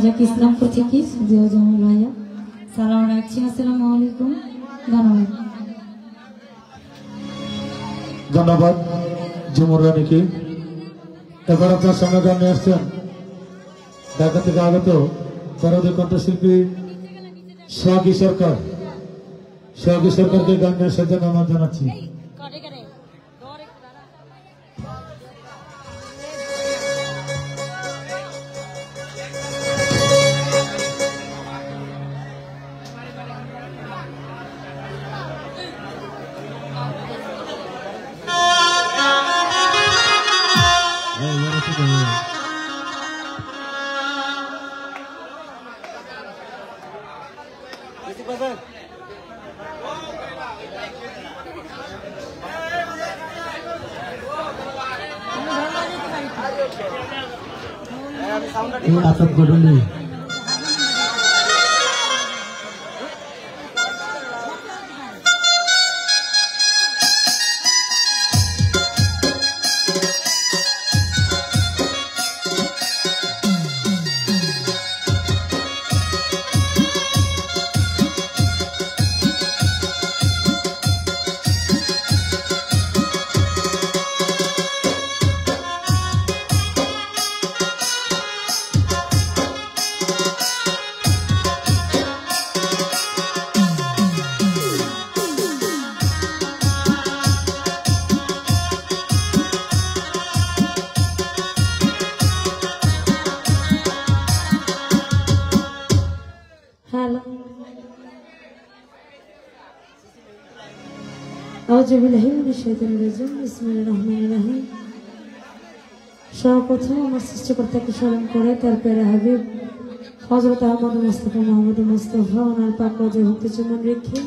রাজাক ইসলামপুর থেকে সুজিয়া জামাল ভাইয়া সালাম রাখছি। আসসালামু আলাইকুম। ধন্যবাদ। ধন্যবাদ ঝুমুর রানীকে। এবার আপনার সঙ্গে গান নিয়ে আসছেন ঢাকা থেকে আগত পারদে কণ্ঠশিল্পী সোহাগী সরকার। সোহাগী সরকারকে গান নিয়ে আসার জন্য আমার জানাচ্ছি। আতপ গঠনে সর্বপ্রথম আমার সৃষ্টিকর্তাকে স্মরণ করে তারপরে হাবিব হযরত আহমদ মুস্তাফা মোহাম্মদ মুস্তাফা ওনার পাক রোজে ভক্তি চুম্বন রেখে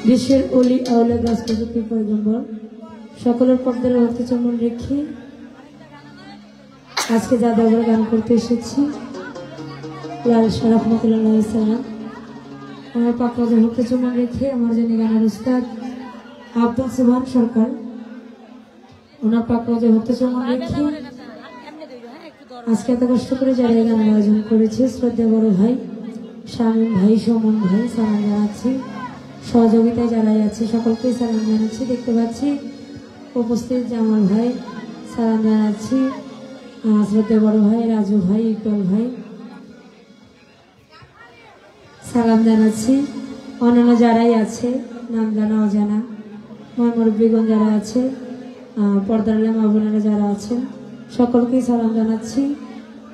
বিশ্বের অলি আউলিয়া গাছ প্রযুক্তি পয়গম্বর সকলের পর্দার ভক্তি চুম্বন রেখে আজকে যা দরবার গান করতে এসেছি লাল শাহ রহমতুল্লাহ সালাম আমার পাক রোজে ভক্তি চুম্বন রেখে আমার যিনি গানের উস্তাদ আব্দুল সুবহান সরকার ওনার পাক রোজে ভক্তি চুম্বন রেখে আজকে এত কষ্ট করে যারা এই গানের আয়োজন করেছে শ্রদ্ধা বড় ভাই শামীম ভাই সুমন ভাই সালাম জানাচ্ছি। সহযোগিতায় যারাই আছে সকলকেই সালাম জানাচ্ছি। দেখতে পাচ্ছি উপস্থিত জামাল ভাই সালাম জানাচ্ছি। শ্রদ্ধা বড় ভাই রাজু ভাই ইকবাল ভাই সালাম জানাচ্ছি। অন্যান্য যারাই আছে নাম জানা অজানা মুরব্বীগণ যারা আছে পর্দার মা বোনেরা যারা আছেন সকলকেই সালাম জানাচ্ছি।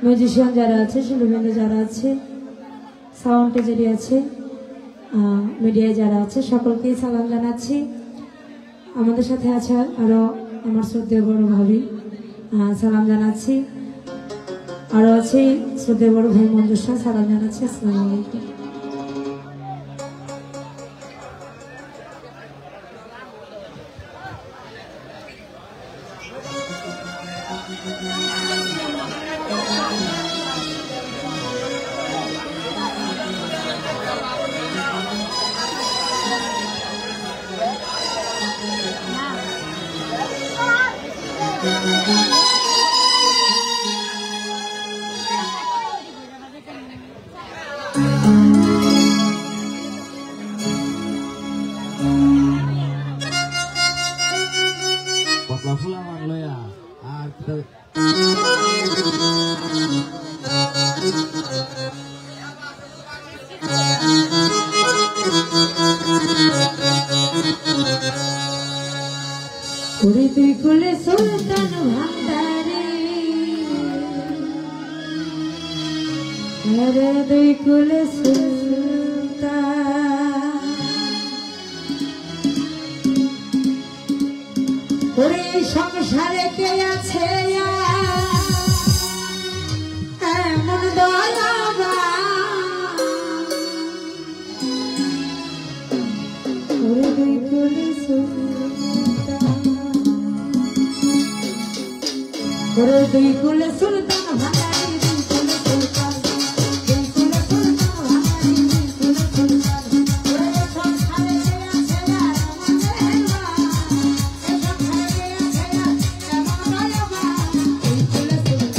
মিউজিশিয়ান যারা আছে শিল্পীবৃন্দ যারা আছে সাউন্ডে যারা আছে মিডিয়ায় যারা আছে সকলকেই সালাম জানাচ্ছি। আমাদের সাথে আছে আরো আমার শ্রদ্ধেয় বড় ভাবি সালাম জানাচ্ছি। আরো আছে শ্রদ্ধেয় বড় ভাই মঞ্জুর শাহ সালাম জানাচ্ছি। আসসালামু আলাইকুম। তুই কুলে সুলতান ভান্ডারে আরে তুই কুলে সুলতান ওরে সংসারে কে আছে এমন দয়াবান ওরে তুই কুলে করে দুই কুলে সুলতান ভান্ডারি দুই কুলে সুলতান দুই কুলে সুলতান ভান্ডারি দুই কুলে সুলতান ওরে সংসারে কে আছে এমন দয়াবান এ সংসারে কে আছে এমন দয়াবান দুই কুলে সুলতান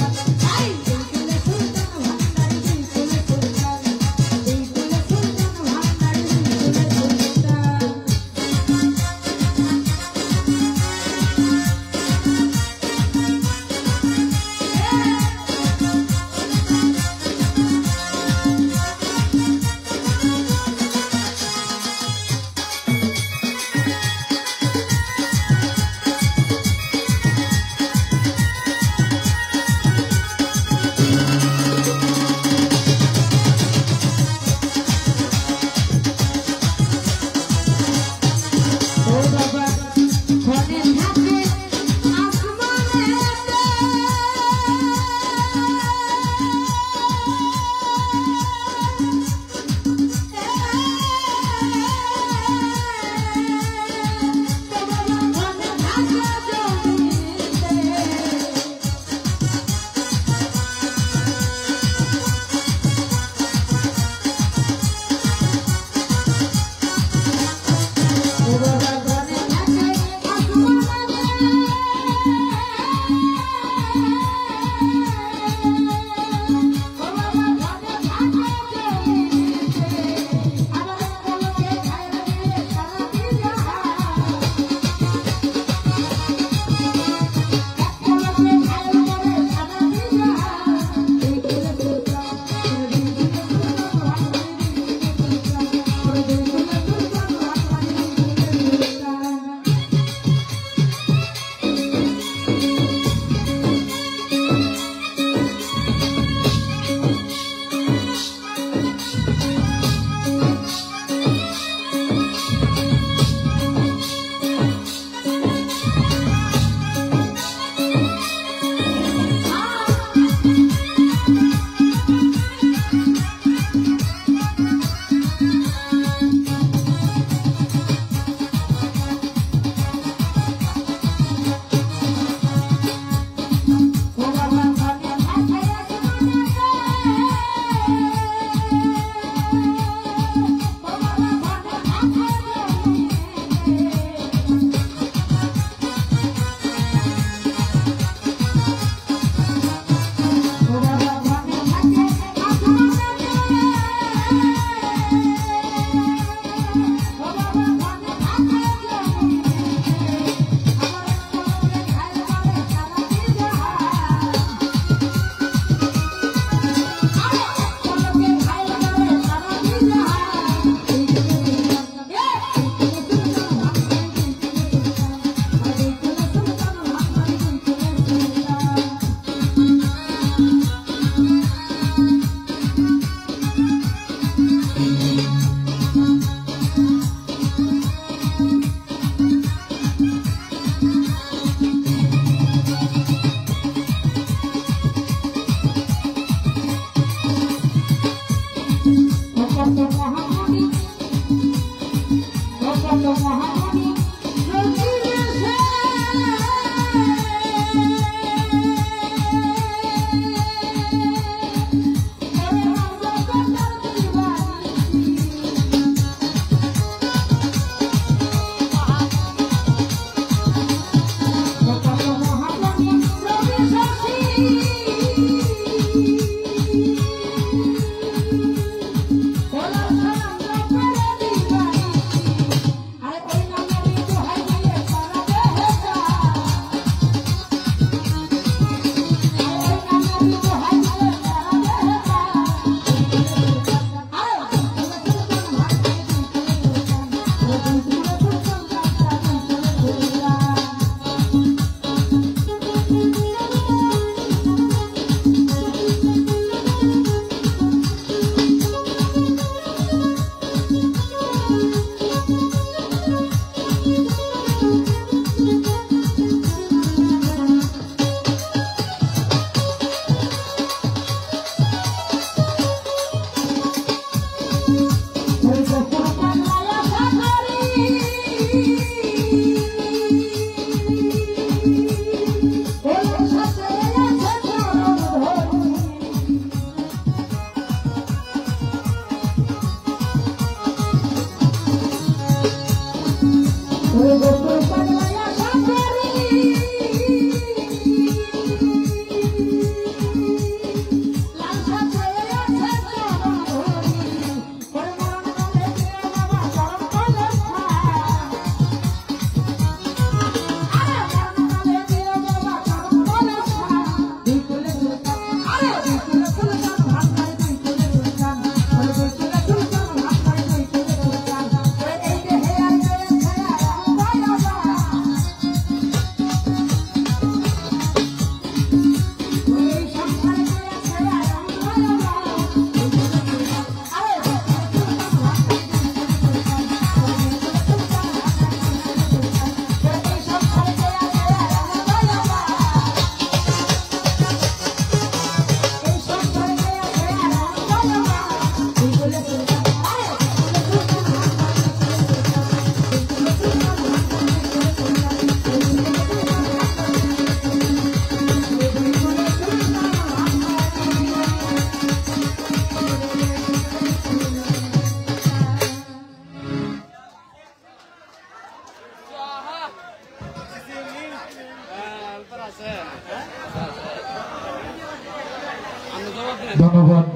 ধন্যবাদ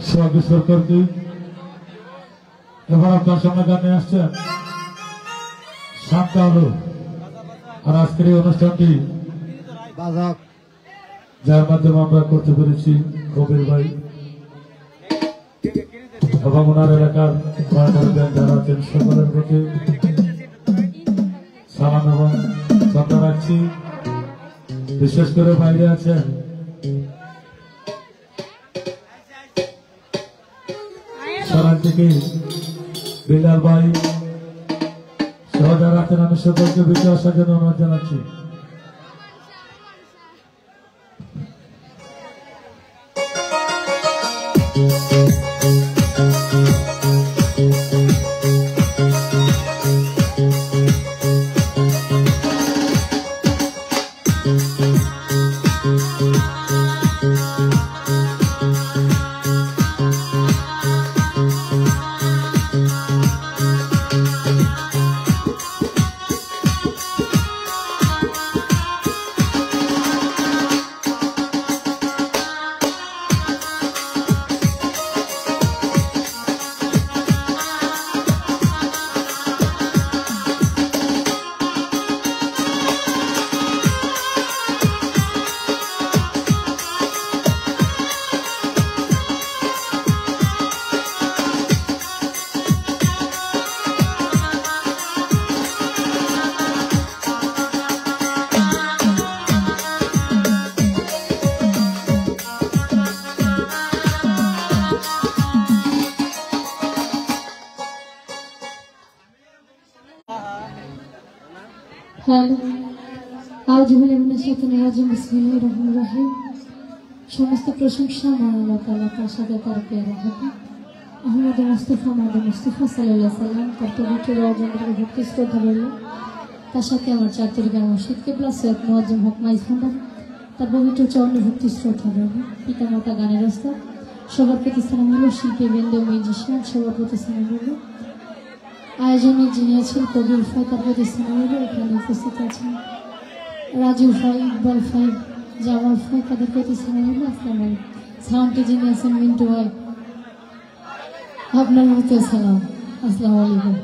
সোহাগী সরকারকে। এবার আপনার সামনে গানে আসছেন শান্ত আলো। আর আজকের এই অনুষ্ঠানটি যার মাধ্যমে আমরা করতে পেরেছি কবির ভাই এবং ওনার এলাকার যারা আছেন সকলের প্রতি সালাম এবং শ্রদ্ধা রাখছি। বিশেষ করে বাইরে আছেন সরাজ থেকে বিলাল ভাই সহ যারা আছেন, আমি সকলকে বিজয় আসার জন্য অনুরোধ জানাচ্ছি। সমস্ত প্রশংসা আমার আল্লাহ তাআলা তার সাথে তার প্রিয় হবে। আহমদ মুস্তফা মাহমুদ মুস্তফা সাল্লাল্লাহু আলাইহি সাল্লাম তার পবিত্র রওজার ভক্তি শ্রদ্ধা রইল। তার সাথে আমার 4 তারিখের মসজিদ কেবলা সৈয়দ মুয়াজ্জম হক মাইজ ভান্ডার তার পবিত্র চরণে ভক্তি শ্রদ্ধা রইল। পিতামাতা গানের রাস্তা সবার প্রতি সালাম হলো। শিল্পী বৃন্দ মিউজিশিয়ান সবার প্রতি সালাম হলো। আয়োজনে যিনি আছেন কবির ফাই তার প্রতি সালাম হলো। এখানে উপস্থিত আছেন রাজু ফাই, ইকবাল ফাই, জামাল ফাই তাদের প্রতি সালাম হলো। আসসালামু আলাইকুম। সাউন্ডে যিনি আছেন মিন্টু ভাই আপনার মতো সালাম। আসসালামু আলাইকুম।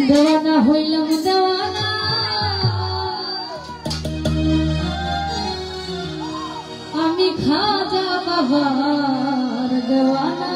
দেওয়ানা হইলাম দেওয়ানা আমি খাজা বাবার দেওয়ানা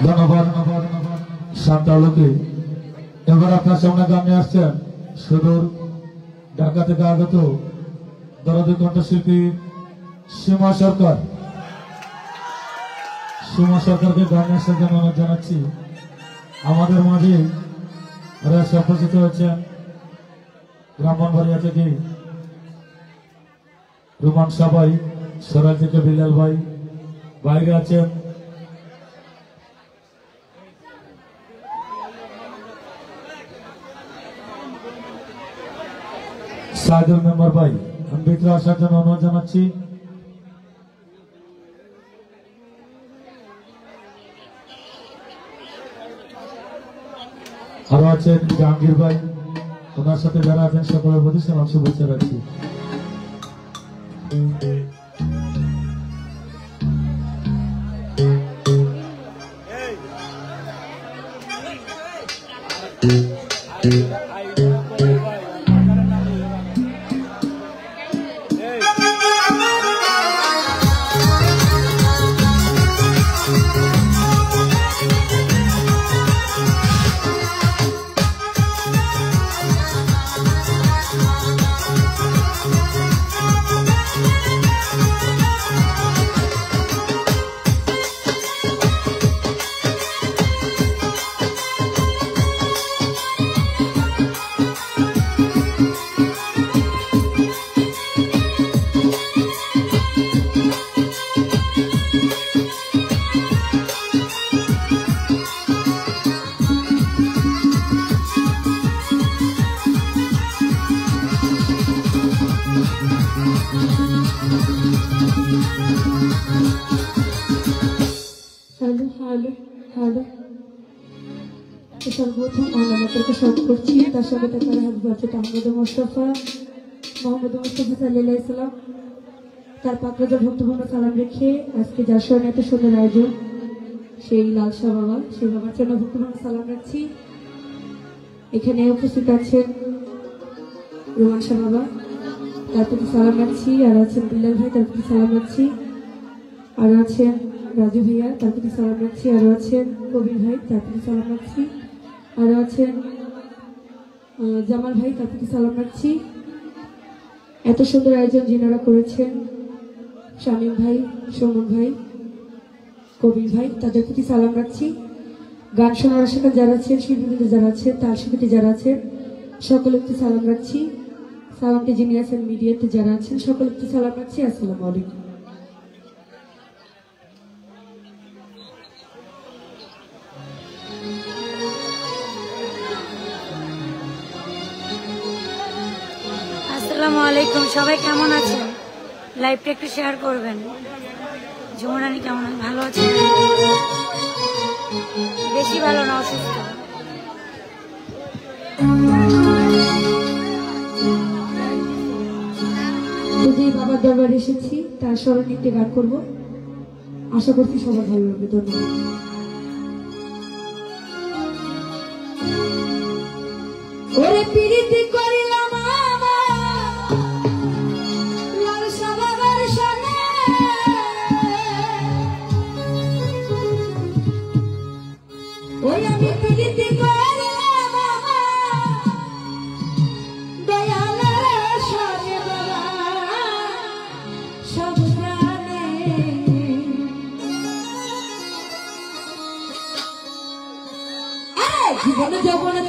ধন্যবাদ শান্তালোকে। এবার আপনার সামনে গান নিয়ে আসছেন সুদূর ঢাকা থেকে আগত দরদি কণ্ঠশিল্পী সীমা সরকার। সীমা সরকারকে গান নিয়ে আসার জন্য অনুরোধ জানাচ্ছি। আমাদের মাঝে উপস্থিত হয়েছেন ব্রাহ্মণবাড়িয়া থেকে রুমান সাবাই, সরাই থেকে বিলাল ভাই, বাইরে আছেন সাইদুল মেম্বার ভাই। আমি ভিতরে আসার জন্য অনুরোধ জানাচ্ছি। আরো আছেন জাহাঙ্গীর ভাই, ওনার সাথে যারা আছেন সকলের প্রতি সালাম শুভেচ্ছা রাখছি। হ্যালো হ্যালো হ্যালো সর্বপ্রথম আল্লাহকে শোক করছি, তার সঙ্গে তার হাজবার্থে মোহাম্মদ মুস্তফা সাল্লাল্লাহু আলাইহি সাল্লাম তার পাকরাজা ভক্তভূমি সালাম রেখে আজকে যার স্মরণে এত সুন্দর আয়োজন, সেই লাল শাহ বাবা, সেই বাবার জন্য ভক্তভূমি সালাম রাখছি। এখানে উপস্থিত আছেন রোমান শাহ বাবা, তার প্রতি সালাম রাখছি। আর আছেন বিল্লাল ভাই, তার প্রতি সালাম রাখছি। আর আছেন রাজু ভাইয়া, তার প্রতি সালাম রাখছি। আরও আছেন কবির ভাই, তার প্রতি সালাম রাখছি। আরও আছেন জামাল ভাই, তার প্রতি সালাম রাখছি। এত সুন্দর আয়োজন যিনারা করেছেন, শামীম ভাই, সৌমন ভাই, কবির ভাই, তাদের প্রতি সালাম রাখছি। গান শোনার আশাকা যারা আছেন, শিল্পীবৃন্দ যারা আছেন, তার শিল্পী যারা আছেন, সকলের প্রতি সালাম রাখছি। সালামটি যিনি আছেন মিডিয়াতে যারা আছেন, সকলের প্রতি সালাম রাখছি। আসসালামু আলাইকুম। আসসালামু আলাইকুম, সবাই কেমন আছেন? লাইভটা একটু শেয়ার করবেন। ঝুমরানি কেমন আছে? ভালো আছে? বেশি ভালো না, অসুস্থ। যে বাবার দরবারে এসেছি তার স্মরণে একটি গান করবো, আশা করছি সবার ভালো লাগবে। ধন্যবাদ। ওরে পিরিতি করিলাম লাল সাবাবার সনে, ওই আমি পিরিতি করিলাম দয়ালের সনে বাবা সব প্রাণে। জীবনে যৌবনে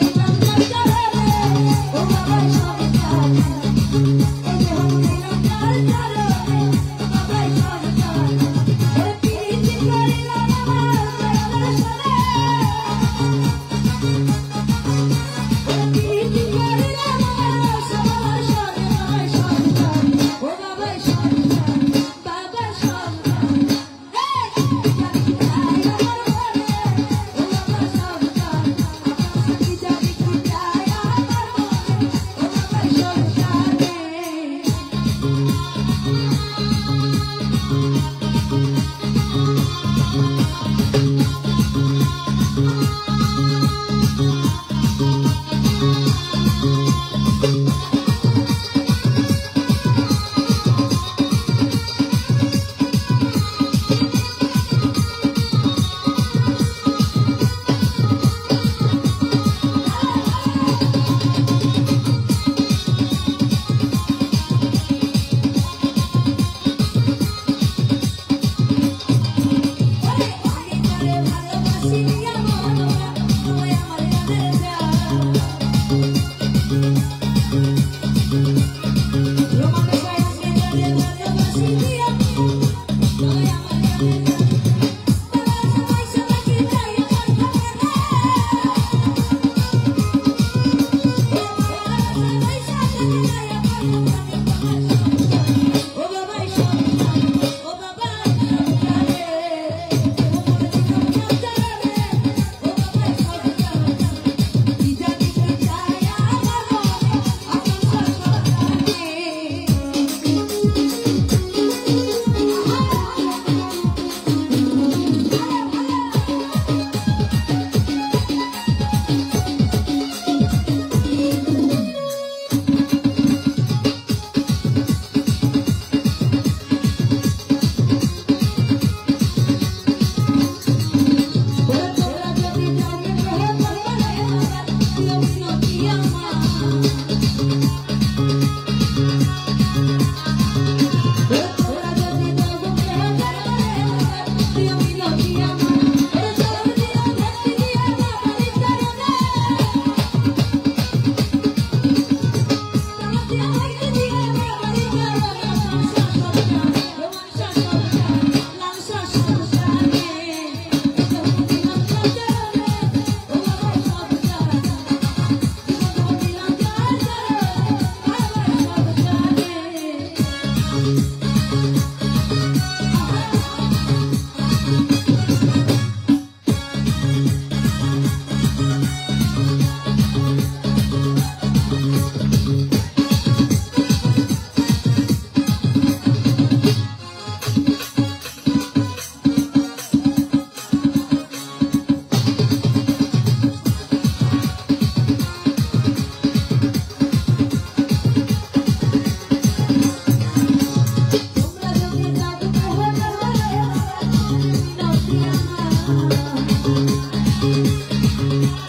Yeah.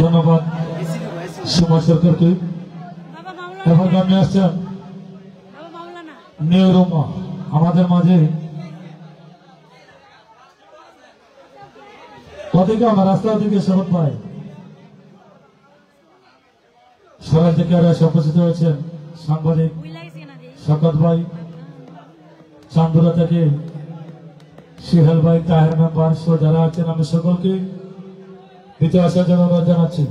ধন্যবাদ সীমা সরকারকে। এবার গানে আসছেন নিউ রুমা আমাদের মাঝে। ওদিকে আমার রাস্তা ওদিকে শপথ পাই সবাই থেকে আর উপস্থিত হয়েছেন সাংবাদিক শকত ভাই, চান্দুরা থেকে শিহাল ভাই, তাহের মেম্বার সহ যারা আছেন আমি সকলকে দ্বিতীয় আসার জন্য অনুরোধ জানাচ্ছি।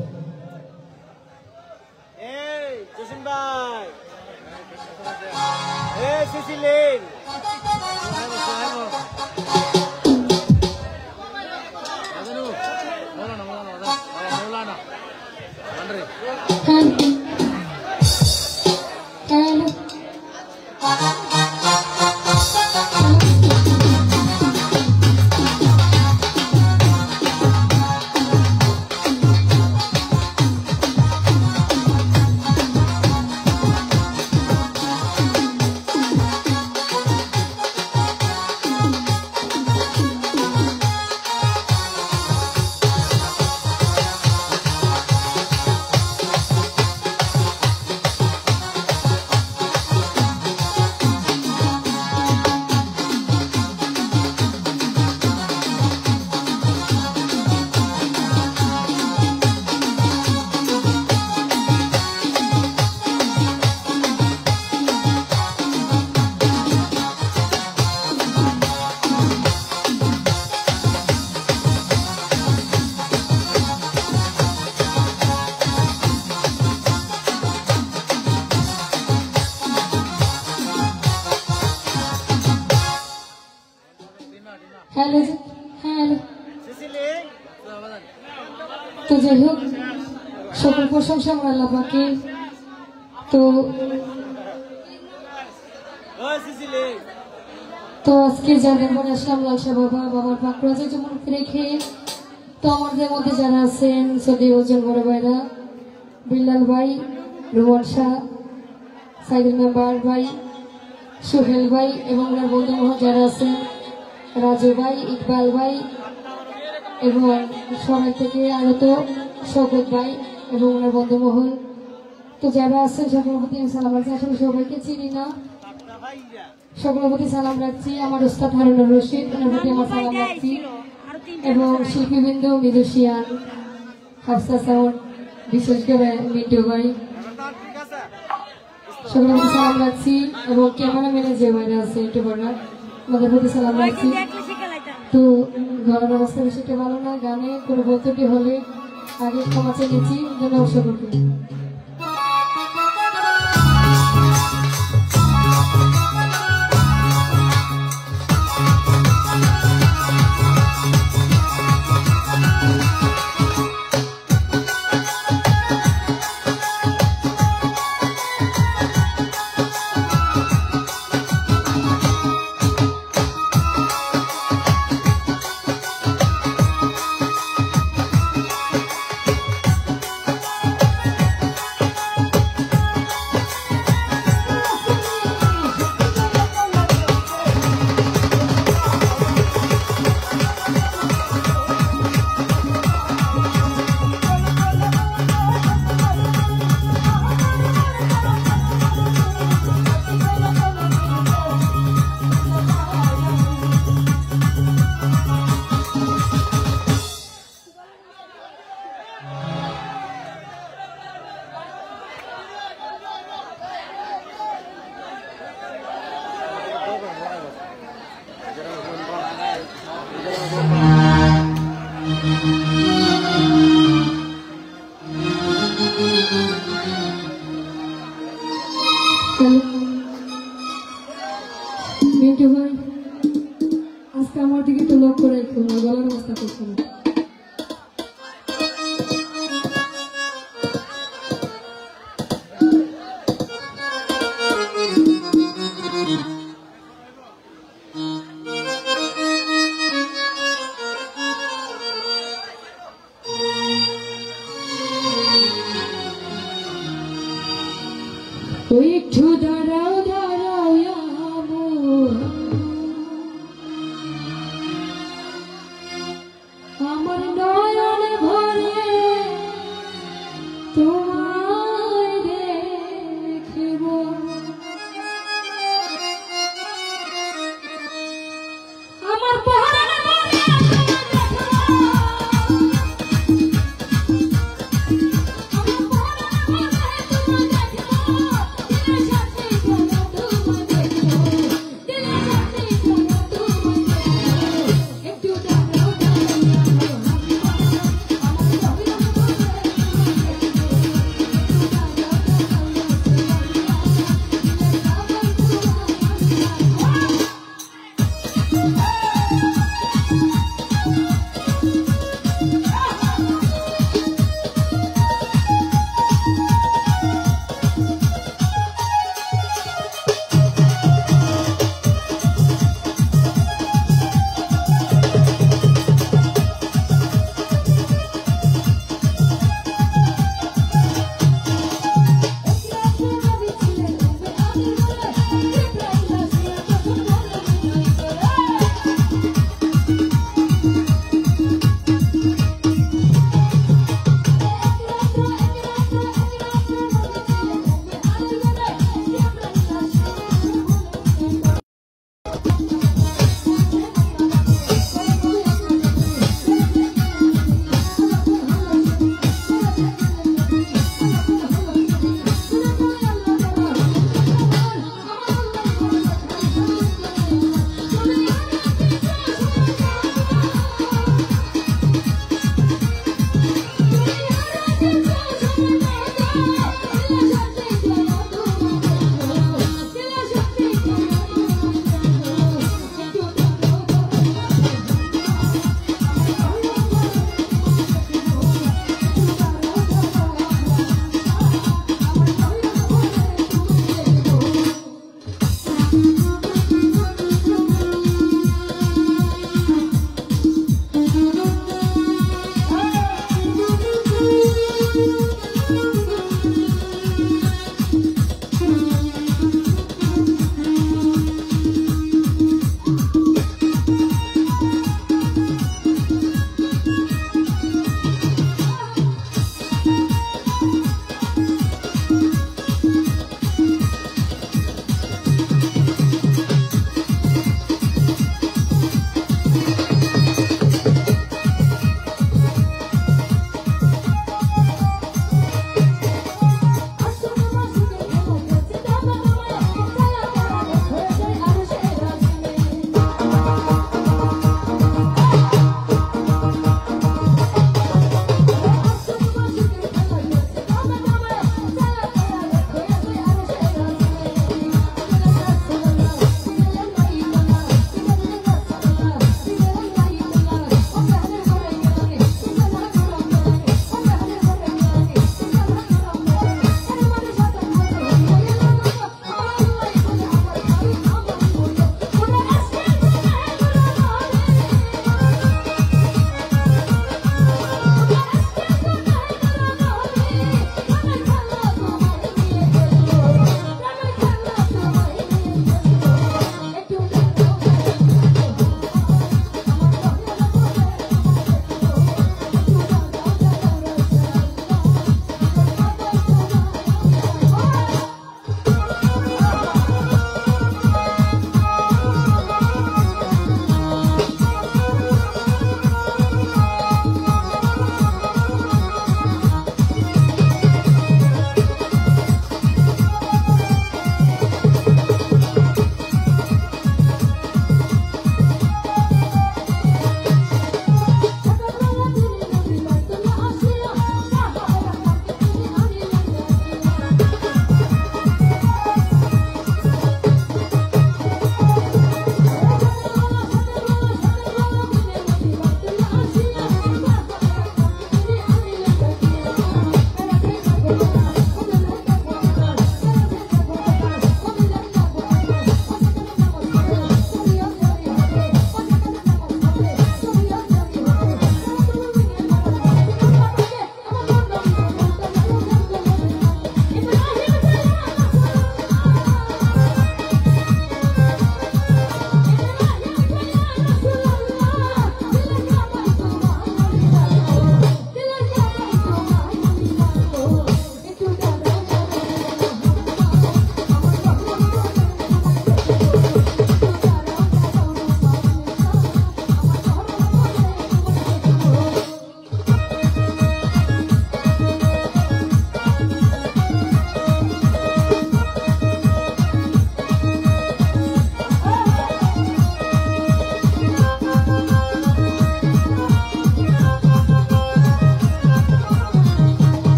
হ্যালো হ্যালো, তো যাই হোক সকল প্রশংসা আমার আল্লাহ পাকে। তো আজকে যাদের মনে আসলাম লালসা বাবা, বাবার পাকড়াজে যেমন রেখে, তো আমাদের মধ্যে যারা আছেন সৌদি ওজন বড় ভাইরা, বিল্লাল ভাই, রুমান শাহ, সাইদুল মেম্বার ভাই, সোহেল ভাই এবং ওনার বন্ধু মহল যারা আছেন, রাজু ভাই, ইকবাল ভাই এবং সবাই থেকে আরো তো শওকত ভাই এবং ওনার বন্ধু মহল, তো যারা আছেন সকলের প্রতি সালাম রাখছি। আসলে সবাইকে চিনি না, সকলের প্রতি সালাম রাখছি। আমার উস্তাদ হারুনুর রশিদ, ওনার প্রতি আমার সালাম রাখছি এবং শিল্পীবৃন্দ মিদুশিয়ান, হাফসা সাউন্ড, বিশেষ করে মিন্টু ভাই, সকলের প্রতি সালাম রাখছি এবং ক্যামেরাম্যানের যে বাইরে আছে একটু বড় আমাদের প্রতি সালাম রাখছি। তো ঘরের অবস্থা বেশি একটা ভালো না, গানে কোনো বলতে হলে আগে ক্ষমা চেয়ে নিচ্ছি। ধন্যবাদ সকলকে। দেখুন ওর গলার অবস্থা করছে না। ওই একটু দাঁড়াও দাঁড়াও আমার নয়ন ভরে তোমায় দেখব আমার পরাণ ভরে তোমায় দেখব আমার পরাণ ভরে তোমায় দেখব দিনের সাথে গেল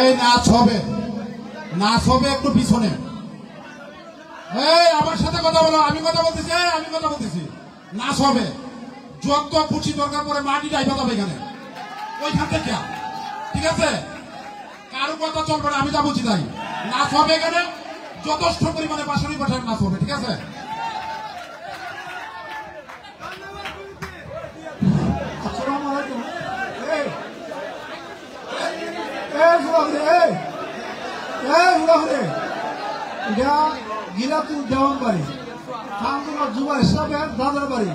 এই নাচ হবে, নাচ হবে একটু পিছনে। এই আমার সাথে কথা বলো, আমি কথা বলতেছি, আমি কথা বলতেছি। নাচ হবে, যত খুশি দরকার পরে মাটি ডাইবা যাবে এখানে, ওইখান থেকে, ঠিক আছে? কারো কথা চলবে না, আমি যা বলছি তাই। নাচ হবে এখানে, যথেষ্ট পরিমাণে বাঁশরি পাঠার নাচ হবে, ঠিক আছে? আসসালামু আলাইকুম। এটা গিলাতুল দেওয়ান বাড়ি, খানতুল্লাহ যুবা হিসাবের দাদার বাড়ি।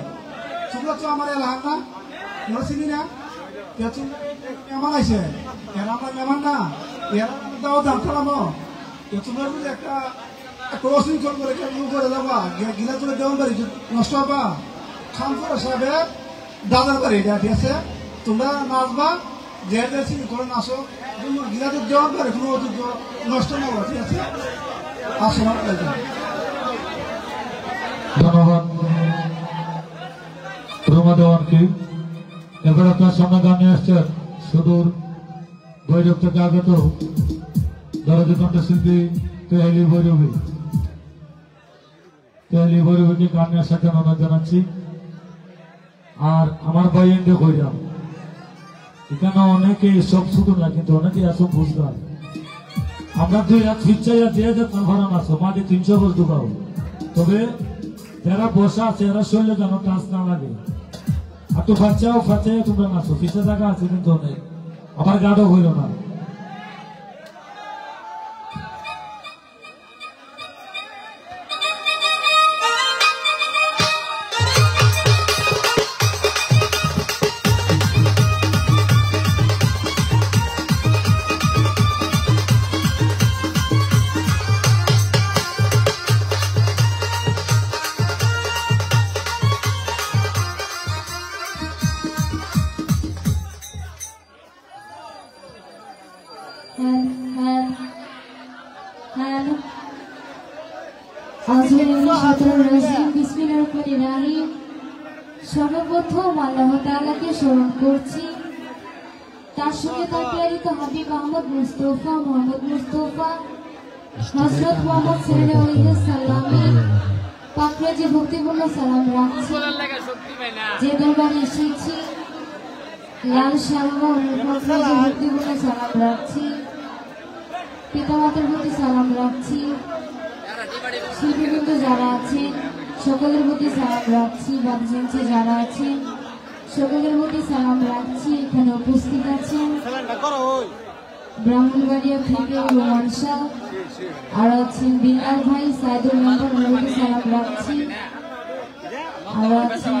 তোমরা তো আমার এলাকার না, তোমরা চিনি না? মেহমান আইসে, এরা আমার মেহমান না, এরা দাও দাম ফেলাম। তোমরা যদি একটা অশৃঙ্খল করে কেউ করে যাবা, গিলাতুল দেওয়ান বাড়ি নষ্ট হবা। খানতুল্লাহ সাহেবের দাদার বাড়ি এটা, ঠিক আছে? তোমরা নাচবা, যে করে নাচো, গিলাতুল দেওয়ান বাড়ি কোনো ঐতিহ্য নষ্ট না হবা, ঠিক আছে? আসসালামু আলাইকুম। ধন্যবাদ রুমা দেওয়ানকে। এবার আপনার সামনে গান নিয়ে আসছেন সুদূর ভৈরব থেকে আগত দরজা কণ্ঠশিল্পী তেহালি ভৈরবী। তেহালি ভৈরবীকে গান নিয়ে আসার জন্য অনুরোধ জানাচ্ছি। আর আমার ভাই এন্ডে কইরাম, এখানে অনেকে সব শুধু না, কিন্তু অনেকে আসব বুঝলাম। আমরা 2 হাত ফিরচাইয়া দিয়ে যে তার ভাড়া নাচো, মাঝে 300 বস্তু পাবো। তবে যারা বসা আছে এরা শরীরে যেন টাচ না লাগে। আর তো বাচ্চাও ফাঁচাইয়া তোমরা নাচো, পিছিয়ে জায়গা আছে কিন্তু অনেক, আবার গাঢ় হইল না। সর্বপ্রথম আল্লাহ তাআলাকে স্মরণ করছি, তার সঙ্গে তার প্রেরিত হাবিব মোহাম্মদ মুস্তফা হযরত মুহাম্মদ সাল্লাল্লাহু আলাইহি সাল্লামের পাকড়ে যে ভক্তিপূর্ণ সালাম রাখছি। যে দরবারে এসেছি লাল শাহবাগের ভক্তিপূর্ণ সালাম রাখছি। পিতামাতার প্রতি সালাম রাখছি। শিল্পীবৃন্দ যারা আছেন সকলের প্রতি সালাম রাখছি। বাদশাহ যারা আছেন সকলের প্রতি সালাম রাখছি। এখানে উপস্থিত আছেন ব্রাহ্মণবাড়িয়া থেকে রোমান শাহ, আর আছেন বিল্লাল ভাই, সাইদুল মেম্বার, ওনার প্রতি সালাম রাখছি। আর আছেন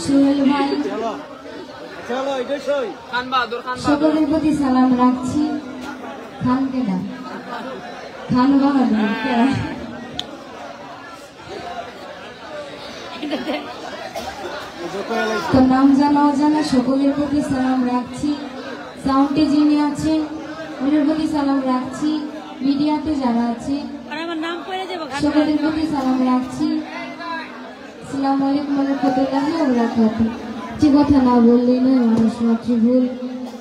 সোহেল ভাই, সকলের প্রতি সালাম রাখছি। খান কেনা খান বাহাদুর তো নাম জানা অজানা সকলের প্রতি সালাম রাখছি। সাউন্ডে যিনি আছেন ওনার প্রতি সালাম রাখছি। মিডিয়াতে যারা আছে সকলের প্রতি সালাম রাখছি। আসসালামু আলাইকুম ওয়া রাহমাতুল্লাহি ওয়া বারাকাতুহু। যে কথা না বললেই নয়, মানুষ মাত্র ভুল।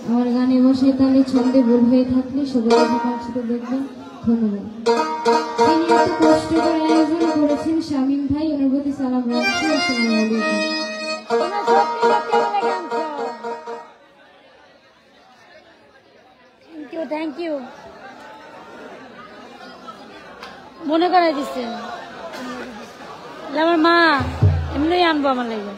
আমার গানে বসে তাহলে ছন্দে ভুল হয়ে থাকলে সকলের সাথে দেখবেন। ধন্যবাদ। তিনি এত কষ্ট করে আয়োজন করেছেন শামীম ভাই, ওনার প্রতি সালাম রাখছি। আসসালামু আলাইকুম। থ্যাংক ইউ মনে করাই দিচ্ছেন। আমার মা এমনি আনবো আমার লাগে।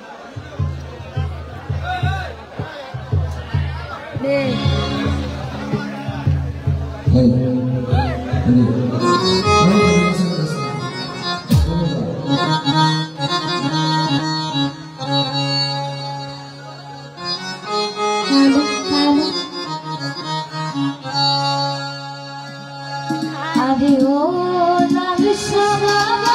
আরে ও লাল শাহবাগ